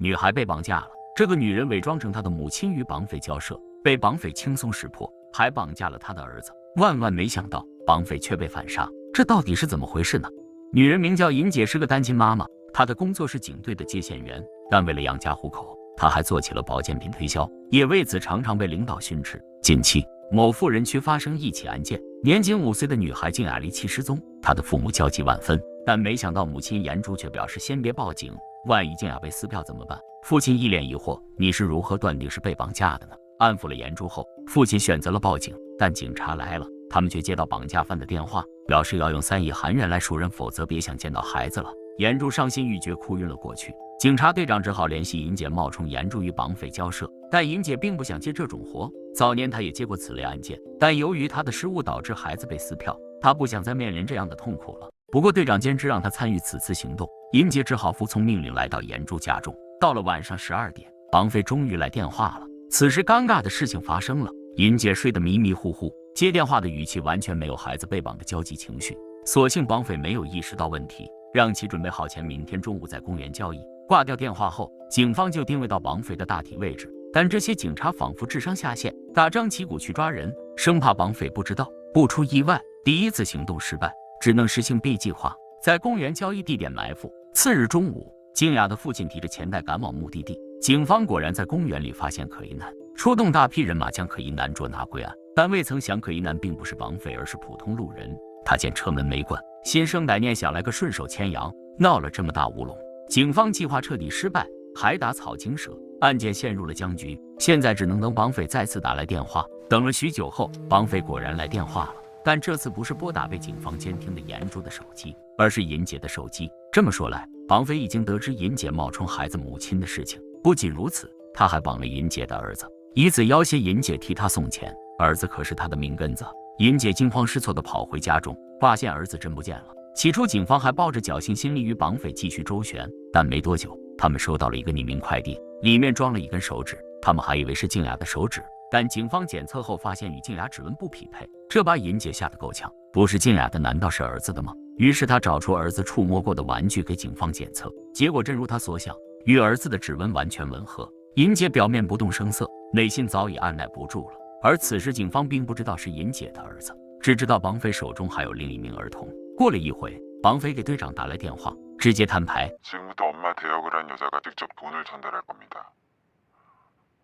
女孩被绑架了。这个女人伪装成她的母亲与绑匪交涉，被绑匪轻松识破，还绑架了她的儿子。万万没想到，绑匪却被反杀，这到底是怎么回事呢？女人名叫尹姐，是个单亲妈妈，她的工作是警队的接线员，但为了养家糊口，她还做起了保健品推销，也为此常常被领导训斥。近期，某富人区发生一起案件，年仅5岁的女孩静雅离奇失踪，她的父母焦急万分，但没想到母亲颜珠却表示先别报警，万一静雅被撕票怎么办？父亲一脸疑惑，你是如何断定是被绑架的呢？安抚了颜珠后，父亲选择了报警，但警察来了，他们却接到绑架犯的电话，表示要用3亿韩元来赎人，否则别想见到孩子了。颜珠伤心欲绝，哭晕了过去。警察队长只好联系尹姐，冒充颜珠与绑匪交涉，但尹姐并不想接这种活。早年她也接过此类案件，但由于她的失误导致孩子被撕票，她不想再面临这样的痛苦了。不过队长坚持让她参与此次行动，尹姐只好服从命令，来到颜珠家中。到了晚上12点，绑匪终于来电话了。此时尴尬的事情发生了，尹姐睡得迷迷糊糊，接电话的语气完全没有孩子被绑的焦急情绪。所幸绑匪没有意识到问题，让其准备好钱，明天中午在公园交易。挂掉电话后，警方就定位到绑匪的大体位置，但这些警察仿佛智商下线，大张旗鼓去抓人，生怕绑匪不知道。不出意外，第一次行动失败，只能实行 B 计划，在公园交易地点埋伏。次日中午，静雅的父亲提着钱袋赶往目的地，警方果然在公园里发现可疑男，出动大批人马将可疑男捉拿归案，但未曾想可疑男并不是绑匪，而是普通路人。他见车门没关，心生歹念，想来个顺手牵羊，闹了这么大乌龙，警方计划彻底失败，还打草惊蛇，案件陷入了僵局。现在只能等绑匪再次打来电话。等了许久后，绑匪果然来电话了，但这次不是拨打被警方监听的颜珠的手机，而是尹姐的手机。这么说来，绑匪已经得知尹姐冒充孩子母亲的事情。不仅如此，他还绑了尹姐的儿子，以此要挟尹姐替他送钱。儿子可是他的命根子。尹姐惊慌失措地跑回家中，发现儿子真不见了。起初警方还抱着侥幸心理与绑匪继续周旋，但没多久，他们收到了一个匿名快递，里面装了一根手指，他们还以为是静雅的手指，但警方检测后发现与静雅指纹不匹配，这把尹姐吓得够呛，不是静雅的难道是儿子的吗？于是他找出儿子触摸过的玩具给警方检测，结果真如他所想，与儿子的指纹完全吻合。尹姐表面不动声色，内心早已按耐不住了。而此时警方并不知道是尹姐的儿子，只知道绑匪手中还有另一名儿童。过了一会，绑匪给队长打来电话，直接摊牌。 지금부터 엄마 대역을 한 여자가 직접 돈을 전달할 겁니다.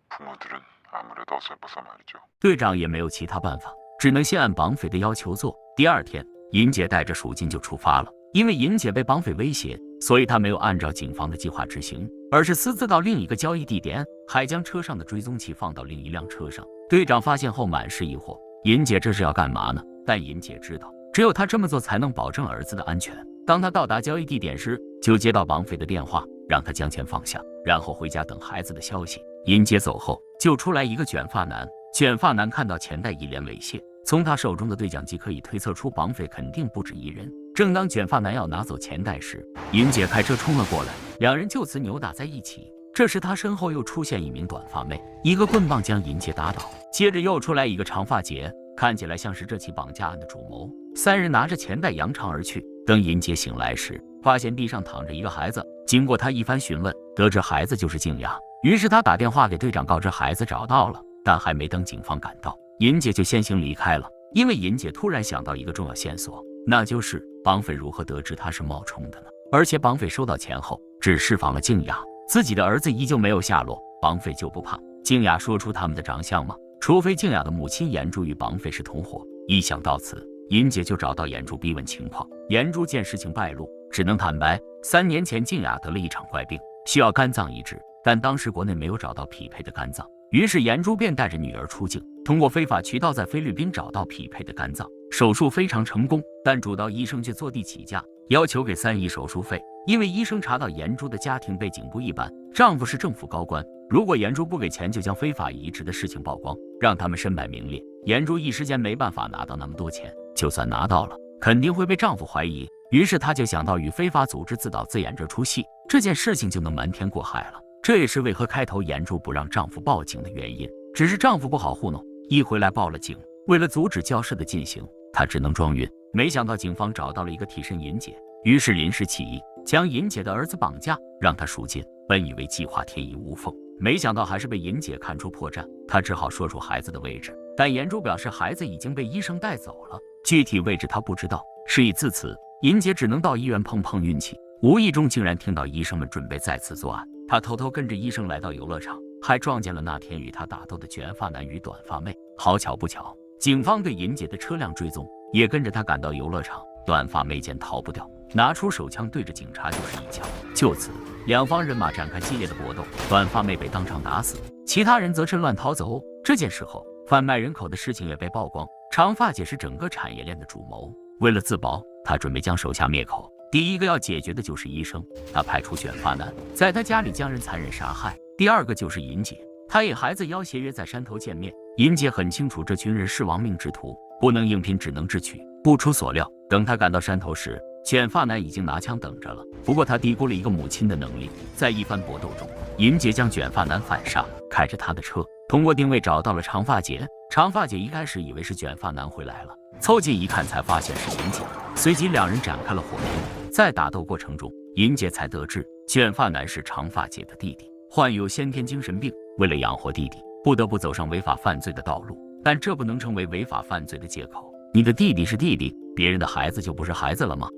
부모들은 아무래도 어설퍼서 말이죠. 队长也没有其他办法，只能先按绑匪的要求做。第二天，尹姐带着赎金就出发了。因为尹姐被绑匪威胁，所以她没有按照警方的计划执行，而是私自到另一个交易地点，还将车上的追踪器放到另一辆车上。队长发现后满是疑惑，尹姐这是要干嘛呢？但尹姐知道，只有她这么做才能保证儿子的安全。当她到达交易地点时，就接到绑匪的电话，让她将钱放下，然后回家等孩子的消息。尹姐走后，就出来一个卷发男。卷发男看到钱袋，一脸猥亵。从他手中的对讲机可以推测出，绑匪肯定不止一人。正当卷发男要拿走钱袋时，尹姐开车冲了过来，两人就此扭打在一起。这时他身后又出现一名短发妹，一个棍棒将尹姐打倒，接着又出来一个长发姐，看起来像是这起绑架案的主谋。三人拿着钱袋扬长而去。等尹姐醒来时，发现地上躺着一个孩子。经过他一番询问，得知孩子就是静雅，于是他打电话给队长告知孩子找到了，但还没等警方赶到，尹姐就先行离开了。因为尹姐突然想到一个重要线索，那就是绑匪如何得知他是冒充的呢？而且绑匪收到钱后只释放了静雅，自己的儿子依旧没有下落，绑匪就不怕静雅说出他们的长相吗？除非静雅的母亲颜珠与绑匪是同伙。一想到此，尹姐就找到颜珠逼问情况。颜珠见事情败露，只能坦白，3年前静雅得了一场怪病，需要肝脏移植，但当时国内没有找到匹配的肝脏，于是颜珠便带着女儿出境，通过非法渠道在菲律宾找到匹配的肝脏。手术非常成功，但主刀医生却坐地起价，要求给3亿手术费。因为医生查到颜珠的家庭背景不一般，丈夫是政府高官，如果颜珠不给钱，就将非法移植的事情曝光，让他们身败名裂。颜珠一时间没办法拿到那么多钱，就算拿到了，肯定会被丈夫怀疑。于是她就想到与非法组织自导自演这出戏，这件事情就能瞒天过海了。这也是为何开头颜珠不让丈夫报警的原因。只是丈夫不好糊弄，一回来报了警，为了阻止交涉的进行，她只能装晕。没想到警方找到了一个替身尹姐，于是临时起意将尹姐的儿子绑架，让她赎金。本以为计划天衣无缝，没想到还是被尹姐看出破绽，她只好说出孩子的位置，但眼珠表示孩子已经被医生带走了，具体位置她不知道。事已至此，尹姐只能到医院碰碰运气，无意中竟然听到医生们准备再次作案。她偷偷跟着医生来到游乐场，还撞见了那天与她打斗的卷发男与短发妹。好巧不巧，警方对尹姐的车辆追踪，也跟着她赶到游乐场。短发妹见逃不掉，拿出手枪对着警察就是一枪。就此，两方人马展开激烈的搏斗，短发妹被当场打死，其他人则趁乱逃走。这件事后，贩卖人口的事情也被曝光，长发姐是整个产业链的主谋。为了自保，她准备将手下灭口。第一个要解决的就是医生，他派出卷发男在他家里将人残忍杀害。第二个就是尹姐，他与孩子要挟约在山头见面。尹姐很清楚这群人是亡命之徒，不能硬拼，只能智取。不出所料，等他赶到山头时，卷发男已经拿枪等着了。不过他低估了一个母亲的能力，在一番搏斗中，尹姐将卷发男反杀，开着他的车，通过定位找到了长发姐。长发姐一开始以为是卷发男回来了，凑近一看才发现是尹姐，随即两人展开了火拼。在打斗过程中，尹姐才得知卷发男是长发姐的弟弟，患有先天精神病，为了养活弟弟，不得不走上违法犯罪的道路，但这不能成为违法犯罪的借口。你的弟弟是弟弟，别人的孩子就不是孩子了吗？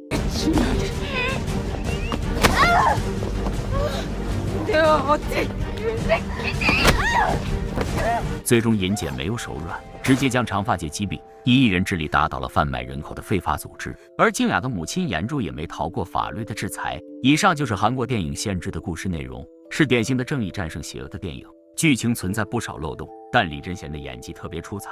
最终尹姐没有手软，直接将长发姐击毙，以1人之力打倒了贩卖人口的非法组织。而静雅的母亲严柱也没逃过法律的制裁。以上就是韩国电影限制的故事内容，是典型的正义战胜邪恶的电影，剧情存在不少漏洞，但李贞贤的演技特别出彩。